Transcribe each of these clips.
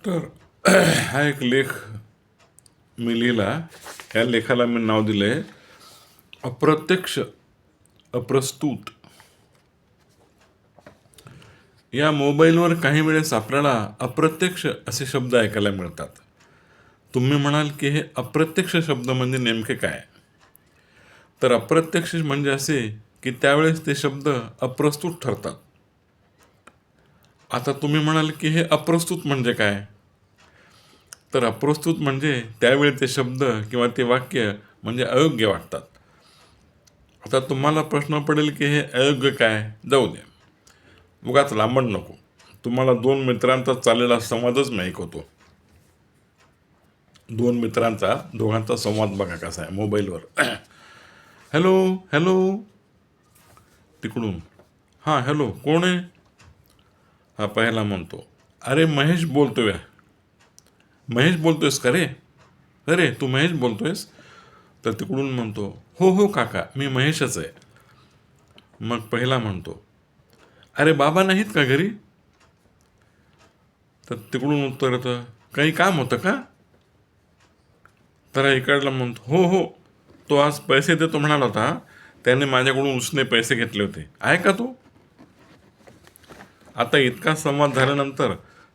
तर हा एक लेख मी लिहिला. या लेखाला मी नाव दिले अप्रत्यक्ष अप्रस्तुत. या मोबाईलवर काही वेळेस आपल्याला अप्रत्यक्ष असे शब्द ऐकायला मिळतात. तुम्ही म्हणाल की हे अप्रत्यक्ष शब्द म्हणजे नेमके काय? तर अप्रत्यक्ष म्हणजे असे की त्यावेळेस ते शब्द अप्रस्तुत ठरतात. आता तुम्ही म्हणाल की हे अप्रस्तुत म्हणजे काय? तर अप्रस्तुत म्हणजे त्यावेळी ते शब्द किंवा ते वाक्य म्हणजे अयोग्य वाटतात. आता तुम्हाला प्रश्न पडेल की हे अयोग्य काय? जाऊ दे, उगाच लांबण नको. तुम्हाला दोन मित्रांचा चाललेला संवादच मी ऐकवतो. दोन मित्रांचा दोघांचा संवाद बघा कसा आहे मोबाईलवर. हॅलो हॅलो, तिकडून हां हॅलो, कोण आहे? हा पहिला म्हणतो, अरे महेश बोलतोय. महेश बोलतोयस का रे? अरे तू महेश बोलतोयस? तर तिकडून म्हणतो, हो हो काका, मी महेशच आहे. मग पहिला म्हणतो, अरे बाबा नाहीत का घरी? तर तिकडून उत्तर येतं, काही काम होतं का? तर इकडला म्हणतो, हो हो, तो आज पैसे देतो म्हणाला होता, त्याने माझ्याकडून उसने पैसे घेतले होते, आहे का तो? आता इतका संवाद झाल्यानंतर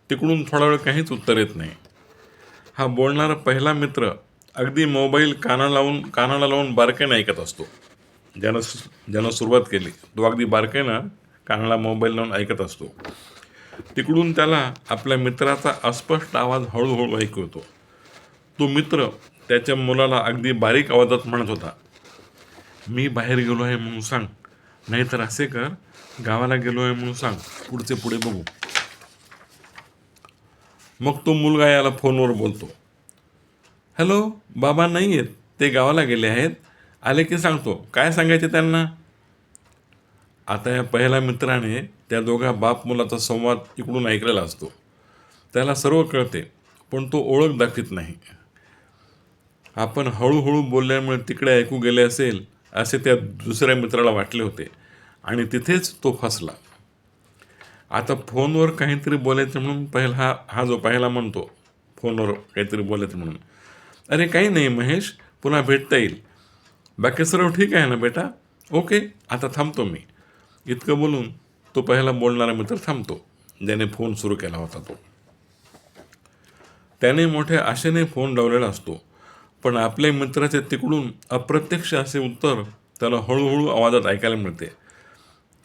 तिकडून थोडा वेळ काहीच उत्तर येत नाही. हा बोलणारा पहिला मित्र अगदी मोबाईल कानाला लावून बारकाईने ऐकत असतो. ज्यानं सुरुवात केली तो अगदी बारकाईनं कानाला मोबाईल लावून ऐकत असतो. तिकडून त्याला आपल्या मित्राचा अस्पष्ट आवाज हळूहळू ऐकू येतो. तो मित्र त्याच्या मुलाला अगदी बारीक आवाजात म्हणत होता, मी बाहेर गेलो आहे म्हणून सांग, नाहीतर असे कर, गावाला गेलो आहे म्हणून सांग, पुढचे पुढे बघू. मग तो मुलगा याला फोनवर बोलतो, हॅलो बाबा नाही आहेत, ते गावाला गेले आहेत, आले की सांगतो. काय सांगायचे त्यांना? आता या पहिल्या मित्राने त्या दोघा बाप मुलाचा संवाद इकडून ऐकलेला असतो. त्याला सर्व कळते, पण तो ओळख दाखवित नाही. आपण हळूहळू बोलल्यामुळे तिकडे ऐकू गेले असेल असे त्या दुसऱ्या मित्राला वाटले होते आणि तिथेच तो फसला. आता फोनवर काहीतरी बोलायचं म्हणून हा जो पहिला म्हणतो फोनवर काहीतरी बोलायचं म्हणून, अरे काही नाही महेश, पुन्हा भेटता येईल, बाकी सर्व ठीक आहे ना बेटा? ओके, आता थांबतो मी. इतकं बोलून तो पहिला बोलणारा मित्र थांबतो, ज्याने फोन सुरू केला होता तो. त्याने मोठ्या आशेने फोन लावलेला असतो, पण आपल्या मित्राचे तिकडून अप्रत्यक्ष असे उत्तर त्याला हळूहळू आवाजात ऐकायला मिळते.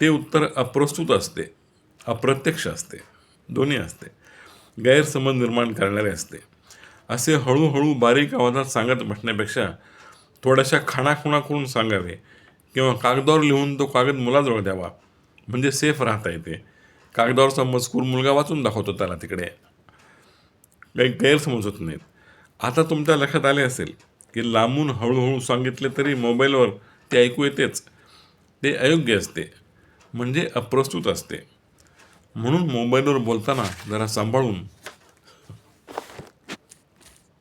ते उत्तर अप्रस्तुत असते, अप्रत्यक्ष असते, दोन्ही असते, गैरसमज निर्माण करणारे असते. असे हळूहळू बारीक आवाजात सांगत बसण्यापेक्षा थोड्याशा खाणाखुणा करून सांगावे किंवा कागदावर लिहून तो कागद मुलाजवळ द्यावा, म्हणजे सेफ राहता येते. कागदावरचा मजकूर मुलगा वाचून दाखवतो त्याला, तिकडे काही गैरसमज होत नाहीत. आता तुमच्या लक्षात आले असेल की लांबून हळूहळू सांगितले तरी मोबाईलवर ते ऐकू येतेच. ते अयोग्य असते, म्हणजे अप्रस्तुत असते. म्हणून मोबाईलवर बोलताना जरा सांभाळून